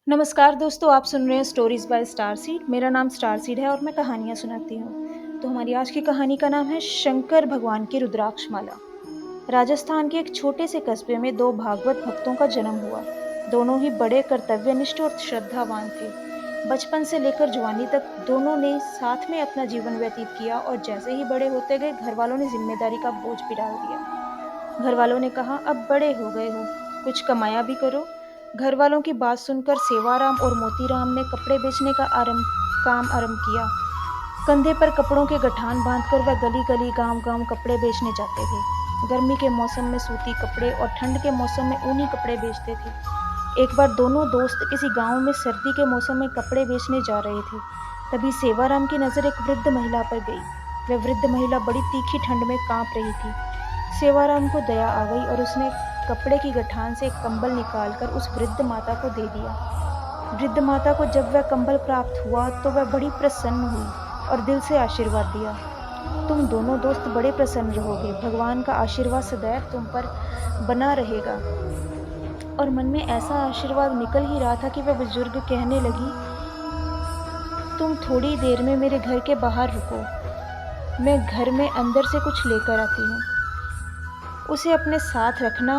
नमस्कार दोस्तों, आप सुन रहे हैं स्टोरीज बाय स्टार सीड। मेरा नाम स्टार सीड है और मैं कहानियाँ सुनाती हूँ। तो हमारी आज की कहानी का नाम है शंकर भगवान की रुद्राक्ष माला। राजस्थान के एक छोटे से कस्बे में दो भागवत भक्तों का जन्म हुआ। दोनों ही बड़े कर्तव्यनिष्ठ और श्रद्धावान थे। बचपन से लेकर जवानी तक दोनों ने साथ में अपना जीवन व्यतीत किया और जैसे ही बड़े होते गए घर वालों ने जिम्मेदारी का बोझ भी डाल दिया। घर वालों ने कहा, अब बड़े हो गए हो, कुछ कमाया भी करो। घर वालों की बात सुनकर सेवाराम और मोतीराम ने कपड़े बेचने का काम आरंभ किया। कंधे पर कपड़ों के गठान बांधकर वह गली गली गांव गांव कपड़े बेचने जाते थे। गर्मी के मौसम में सूती कपड़े और ठंड के मौसम में ऊनी कपड़े बेचते थे। एक बार दोनों दोस्त किसी गांव में सर्दी के मौसम में कपड़े बेचने जा रहे थे। तभी सेवाराम की नजर एक वृद्ध महिला पर गई। वह वृद्ध महिला बड़ी तीखी ठंड में कांप रही थी। सेवाराम को दया आ गई और उसने कपड़े की गठान से एक कंबल निकालकर उस वृद्ध माता को दे दिया। वृद्ध माता को जब वह कंबल प्राप्त हुआ तो वह बड़ी प्रसन्न हुई और दिल से आशीर्वाद दिया। तुम दोनों दोस्त बड़े प्रसन्न रहोगे, भगवान का आशीर्वाद सदैव तुम पर बना रहेगा। और मन में ऐसा आशीर्वाद निकल ही रहा था कि वह बुजुर्ग कहने लगी, तुम थोड़ी देर में मेरे घर के बाहर रुको, मैं घर में अंदर से कुछ लेकर आती हूँ, उसे अपने साथ रखना।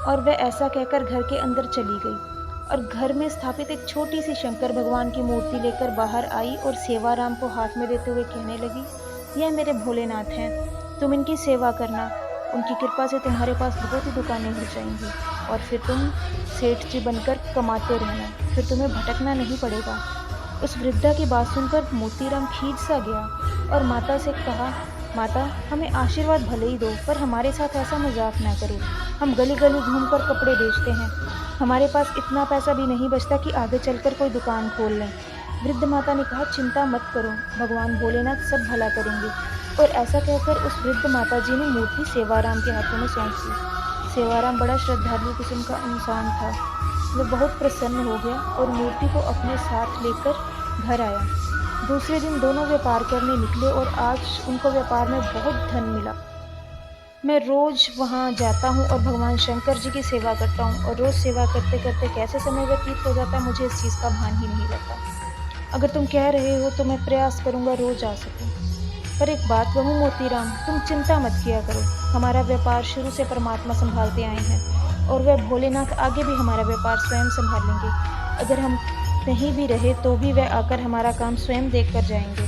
और वह ऐसा कहकर घर के अंदर चली गई और घर में स्थापित एक छोटी सी शंकर भगवान की मूर्ति लेकर बाहर आई और सेवाराम को हाथ में देते हुए कहने लगी, यह मेरे भोलेनाथ हैं, तुम इनकी सेवा करना। उनकी कृपा से तुम्हारे पास बहुत ही दुकानें हो जाएंगी और फिर तुम सेठ जी बनकर कमाते रहना, फिर तुम्हें भटकना नहीं पड़ेगा। उस वृद्धा की बात सुनकर मोतीराम खींच सा गया और माता से कहा, माता, हमें आशीर्वाद भले ही दो, पर हमारे साथ ऐसा मजाक ना करो। हम गली गली घूमकर कपड़े बेचते हैं, हमारे पास इतना पैसा भी नहीं बचता कि आगे चलकर कोई दुकान खोल लें। वृद्ध माता ने कहा, चिंता मत करो, भगवान भोलेनाथ सब भला करेंगे। और ऐसा कहकर उस वृद्ध माता जी ने मूर्ति सेवाराम के हाथों में सौंप दी। सेवाराम बड़ा श्रद्धालु किस्म का इंसान था। वह बहुत प्रसन्न हो गया और मूर्ति को अपने साथ लेकर घर आया। दूसरे दिन दोनों व्यापार करने निकले और आज उनको व्यापार में बहुत धन मिला। मैं रोज वहां जाता हूँ और भगवान शंकर जी की सेवा करता हूँ और रोज सेवा करते करते कैसे समय व्यतीत हो जाता है मुझे इस चीज का भान ही नहीं रहता। अगर तुम कह रहे हो तो मैं प्रयास करूंगा रोज आ सकूं। पर एक बात कहूँ मोतीराम, तुम चिंता मत किया करो। हमारा व्यापार शुरू से परमात्मा संभालते आए हैं और वह भोलेनाथ आगे भी हमारा व्यापार स्वयं संभालेंगे। अगर हम कहीं भी रहे तो भी वह आकर हमारा काम स्वयं देख कर जाएंगे।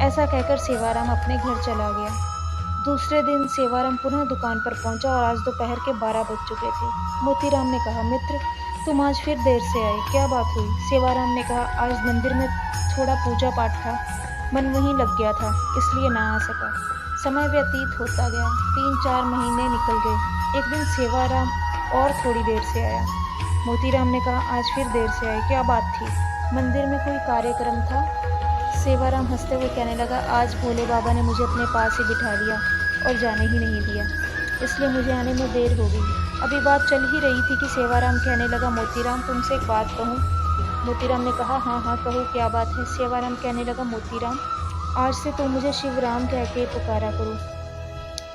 ऐसा कहकर सेवाराम अपने घर चला गया। दूसरे दिन सेवाराम पुनः दुकान पर पहुंचा और आज दोपहर के 12 बज चुके थे। मोतीराम ने कहा, मित्र, तुम आज फिर देर से आए, क्या बात हुई? सेवाराम ने कहा, आज मंदिर में थोड़ा पूजा पाठ था, मन वहीं लग गया था, इसलिए ना आ सका। समय व्यतीत होता गया, 3-4 महीने निकल गए। एक दिन सेवाराम और थोड़ी देर से आया। मोतीराम ने कहा, आज फिर देर से आए, क्या बात थी? मंदिर में कोई कार्यक्रम था। सेवाराम हंसते हुए कहने लगा, आज भोले बाबा ने मुझे अपने पास ही बिठा लिया और जाने ही नहीं दिया, इसलिए मुझे आने में देर हो गई। अभी बात चल ही रही थी कि सेवाराम कहने लगा, मोतीराम, तुमसे एक बात कहूँ? मोतीराम ने कहा, हाँ हाँ कहो, क्या बात है? सेवाराम कहने लगा, मोतीराम, आज से तुम मुझे शिवराम कह के पुकारा करो,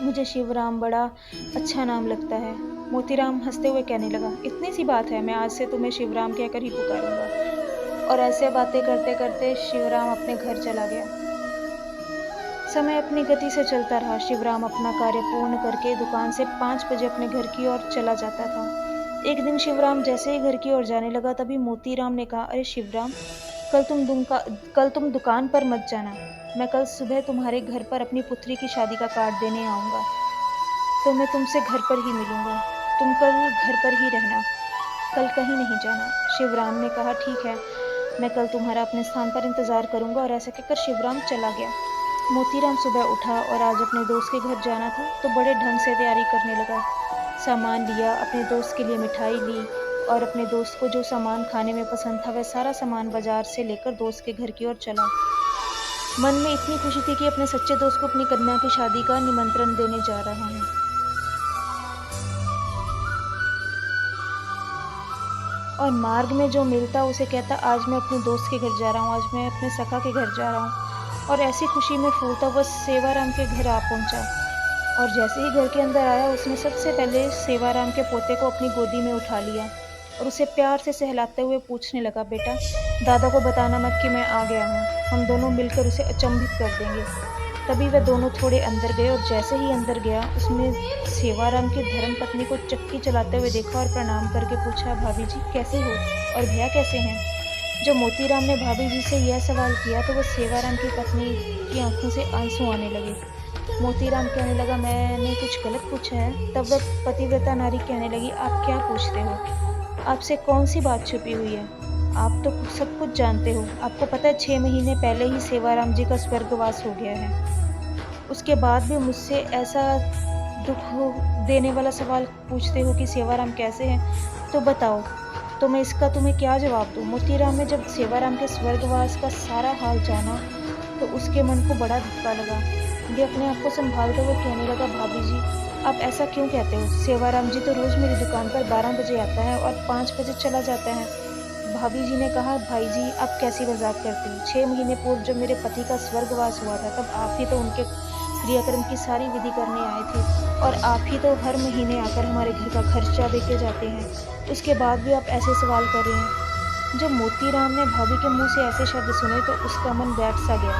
मुझे शिवराम बड़ा अच्छा नाम लगता है। मोतीराम हंसते हुए कहने लगा, इतनी सी बात है, मैं आज से तुम्हें शिवराम कहकर ही पुकारूंगा। और ऐसे बातें करते करते शिवराम अपने घर चला गया। समय अपनी गति से चलता रहा। शिवराम अपना कार्य पूर्ण करके दुकान से 5 बजे अपने घर की ओर चला जाता था। एक दिन शिवराम जैसे ही घर की ओर जाने लगा तभी मोतीराम ने कहा, अरे शिवराम, कल तुम दुकान पर मत जाना, मैं कल सुबह तुम्हारे घर पर अपनी पुत्री की शादी का कार्ड देने आऊंगा, तो मैं तुमसे घर पर ही मिलूंगा। तुम कल घर पर ही रहना, कल कहीं नहीं जाना। शिवराम ने कहा, ठीक है, मैं कल तुम्हारा अपने स्थान पर इंतजार करूंगा। और ऐसा कहकर शिवराम चला गया। मोतीराम सुबह उठा और आज अपने दोस्त के घर जाना था तो बड़े ढंग से तैयारी करने लगा। सामान लिया, अपने दोस्त के लिए मिठाई ली और अपने दोस्त को जो सामान खाने में पसंद था वह सारा सामान बाजार से लेकर दोस्त के घर की ओर चला। मन में इतनी खुशी थी कि अपने सच्चे दोस्त को अपनी कन्या की शादी का निमंत्रण देने जा रहा हूँ। और मार्ग में जो मिलता उसे कहता, आज मैं अपने दोस्त के घर जा रहा हूँ, आज मैं अपने सखा के घर जा रहा हूँ। और ऐसी खुशी में फूलता वह सेवाराम के घर आ पहुंचा। और जैसे ही घर के अंदर आया उसने सबसे पहले सेवाराम के पोते को अपनी गोदी में उठा लिया और उसे प्यार से सहलाते हुए पूछने लगा, बेटा, दादा को बताना मत कि मैं आ गया हूँ। हम दोनों मिलकर उसे अचंभित कर देंगे। तभी वे दोनों थोड़े अंदर गए और जैसे ही अंदर गया, उसने सेवाराम की धर्मपत्नी को चक्की चलाते हुए देखा और प्रणाम करके पूछा, भाभी जी कैसे हो और भैया कैसे हैं? जब मोतीराम ने भाभी जी से यह सवाल किया तो वो सेवाराम की पत्नी की आंखों से आंसू आने लगे। मोतीराम कहने लगा, मैंने कुछ गलत पूछा है? तब वह पतिव्रता नारी कहने लगी, आप क्या पूछते हो? आपसे कौन सी बात छुपी हुई है? आप तो सब कुछ जानते हो। आपको पता है 6 महीने पहले ही सेवाराम जी का स्वर्गवास हो गया है। उसके बाद भी मुझसे ऐसा दुख देने वाला सवाल पूछते हो कि सेवाराम कैसे हैं? तो बताओ, तो मैं इसका तुम्हें क्या जवाब दूँ? मोतीराम ने जब सेवाराम के स्वर्गवास का सारा हाल जाना, तो उसके मन को बड़ा धक्का लगा। वे अपने आप को सँभालते हुए कहने लगा, भाभी जी, आप ऐसा क्यों कहते हो? सेवाराम जी तो रोज़ मेरी दुकान पर 12 बजे आता है और 5 बजे चला जाता है। भाभी जी ने कहा, भाई जी, आप कैसी मज़ाक करते हो? 6 महीने पूर्व जब मेरे पति का स्वर्गवास हुआ था, तब आप ही तो उनके क्रियाक्रम की सारी विधि करने आए थे और आप ही तो हर महीने आकर हमारे घर का खर्चा दे के जाते हैं। उसके बाद भी आप ऐसे सवाल कर रहे हैं। जब मोतीराम ने भाभी के मुँह से ऐसे शब्द सुने तो उसका मन बैठ सा गया।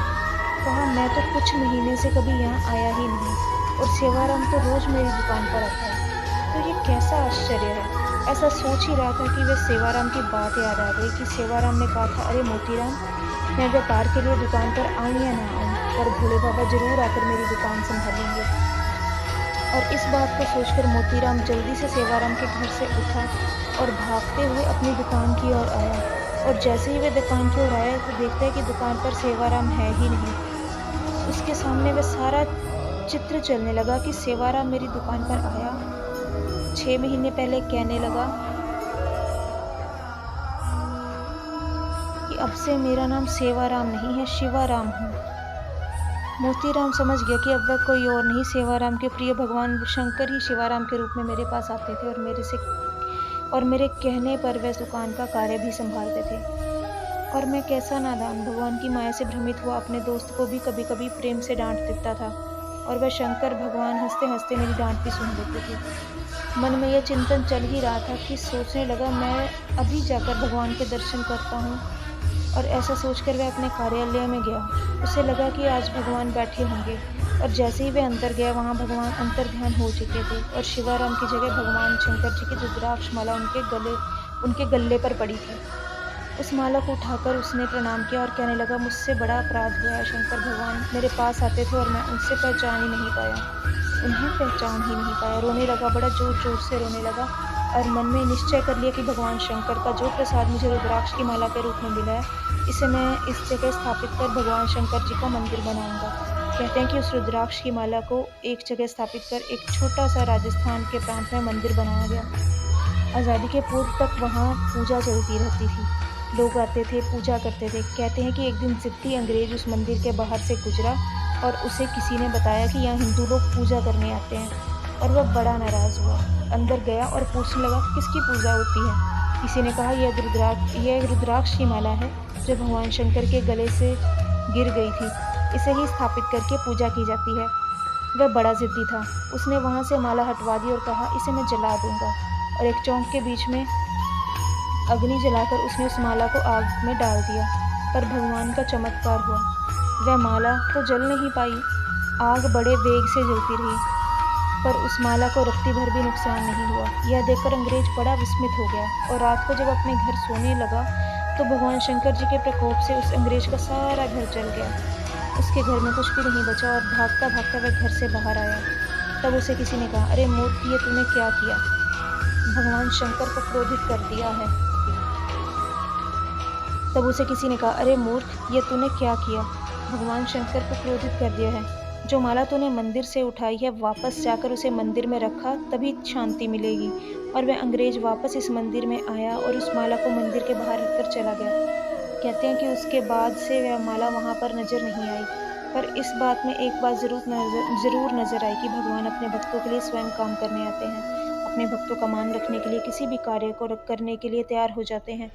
कहा, मैं तो कुछ महीने से कभी यहाँ आया ही नहीं और सेवाराम तो रोज़ मेरी दुकान पर आता है। तो ये कैसा आश्चर्य है? ऐसा सोच ही रहा था कि वह सेवाराम की बात याद आ गई कि सेवाराम ने कहा था, अरे मोतीराम, मैं व्यापार के लिए दुकान पर आऊँ या ना आऊँ, पर भोले बाबा ज़रूर आकर मेरी दुकान संभालेंगे। और इस बात को सोचकर मोतीराम जल्दी से सेवाराम के घर से उठा और भागते हुए अपनी दुकान की ओर आया। और जैसे ही वह दुकान की ओर आया तो देखता है कि दुकान पर सेवाराम है ही नहीं। उसके सामने वह सारा चित्र चलने लगा कि सेवाराम मेरी दुकान पर आया, 6 महीने पहले कहने लगा कि अब से मेरा नाम सेवाराम नहीं है, शिवाराम हूँ। मोतीराम समझ गया कि अब वह कोई और नहीं, सेवाराम के प्रिय भगवान शंकर ही शिवाराम के रूप में मेरे पास आते थे और मेरे कहने पर वह दुकान का कार्य भी संभालते थे। और मैं कैसा नादान, भगवान की माया से भ्रमित हुआ अपने दोस्त को भी कभी-कभी प्रेम से डाँट देता था और वह शंकर भगवान हँसते-हँसते मेरी डाँट भी सुन लेते थे। मन में यह चिंतन चल ही रहा था कि सोचने लगा, मैं अभी जाकर भगवान के दर्शन करता हूँ। और ऐसा सोचकर वह अपने कार्यालय में गया। उसे लगा कि आज भगवान बैठे होंगे और जैसे ही वह अंदर गया, वहाँ भगवान अंतर्ध्यान हो चुके थे और शिवाराम की जगह भगवान शंकर जी की रुद्राक्ष माला उनके गले पर पड़ी थी। उस माला को उठाकर उसने प्रणाम किया और कहने लगा, मुझसे बड़ा अपराध हुआ है शंकर भगवान। मेरे पास आते थे और मैं उनसे पहचान ही नहीं पाया। उन्हें पहचान ही नहीं पाया। रोने लगा, बड़ा ज़ोर-ज़ोर से रोने लगा और मन में निश्चय कर लिया कि भगवान शंकर का जो प्रसाद मुझे रुद्राक्ष की माला के रूप में मिला है, इसे मैं इस जगह स्थापित कर भगवान शंकर जी का मंदिर बनाऊँगा। कहते हैं कि उस रुद्राक्ष की माला को एक जगह स्थापित कर एक छोटा-सा राजस्थान के प्रांत में मंदिर बनाया गया। आज़ादी के पूर्व तक वहाँ पूजा चलती रहती थी। लोग आते थे, पूजा करते थे। कहते हैं कि एक दिन ज़िद्दी अंग्रेज़ उस मंदिर के बाहर से गुज़रा और उसे किसी ने बताया कि यहाँ हिंदू लोग पूजा करने आते हैं और वह बड़ा नाराज़ हुआ। अंदर गया और पूछने लगा, किसकी पूजा होती है? किसी ने कहा, यह रुद्राक्ष की माला है जो भगवान शंकर के गले से गिर गई थी। इसे ही स्थापित करके पूजा की जाती है। वह बड़ा ज़िद्दी था। उसने वहाँ से माला हटवा दी और कहा, इसे मैं जला दूँगा। और एक चौक के बीच में अग्नि जलाकर उसने उस माला को आग में डाल दिया। पर भगवान का चमत्कार हुआ। वह माला तो जल नहीं पाई, आग बड़े वेग से जलती रही, पर उस माला को रत्ती भर भी नुकसान नहीं हुआ। यह देखकर अंग्रेज बड़ा विस्मित हो गया और रात को जब अपने घर सोने लगा, तो भगवान शंकर जी के प्रकोप से उस अंग्रेज का सारा घर जल गया। उसके घर में कुछ भी नहीं बचा और भागता-भागता वह घर से बाहर आया। तब उसे किसी ने कहा, अरे मूर्ख, ये तूने क्या किया? भगवान शंकर को क्रोधित कर दिया है। तब उसे किसी ने कहा, अरे मूर्ख, ये तूने क्या किया? भगवान शंकर को क्रोधित कर दिया है। जो माला तूने मंदिर से उठाई है, वापस जाकर उसे मंदिर में रखा, तभी शांति मिलेगी। और वह अंग्रेज वापस इस मंदिर में आया और उस माला को मंदिर के बाहर रखकर चला गया। कहते हैं कि उसके बाद से वह माला वहाँ पर नज़र नहीं आई। पर इस बात में एक बात ज़रूर नज़र आई कि भगवान अपने भक्तों के लिए स्वयं काम करने आते हैं। अपने भक्तों का मान रखने के लिए किसी भी कार्य को करने के लिए तैयार हो जाते हैं।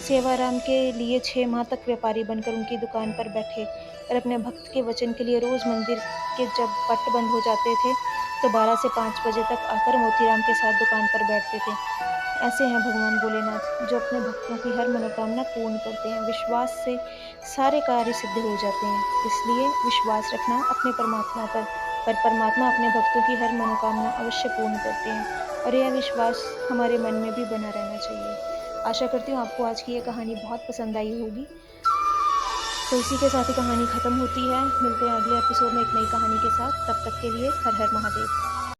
सेवाराम के लिए 6 माह तक व्यापारी बनकर उनकी दुकान पर बैठे और अपने भक्त के वचन के लिए रोज़ मंदिर के जब पट बंद हो जाते थे, तो 12 से 5 बजे तक आकर मोतीराम के साथ दुकान पर बैठते थे। ऐसे हैं भगवान भोलेनाथ जो अपने भक्तों की हर मनोकामना पूर्ण करते हैं। विश्वास से सारे कार्य सिद्ध हो जाते हैं। इसलिए विश्वास रखना अपने परमात्मा पर परमात्मा अपने भक्तों की हर मनोकामना अवश्य पूर्ण करते हैं और यह विश्वास हमारे मन में भी बना रहना चाहिए। आशा करती हूँ आपको आज की ये कहानी बहुत पसंद आई होगी। तो इसी के साथ ही कहानी खत्म होती है। मिलते हैं अगले एपिसोड में एक नई कहानी के साथ। तब तक के लिए हर हर महादेव।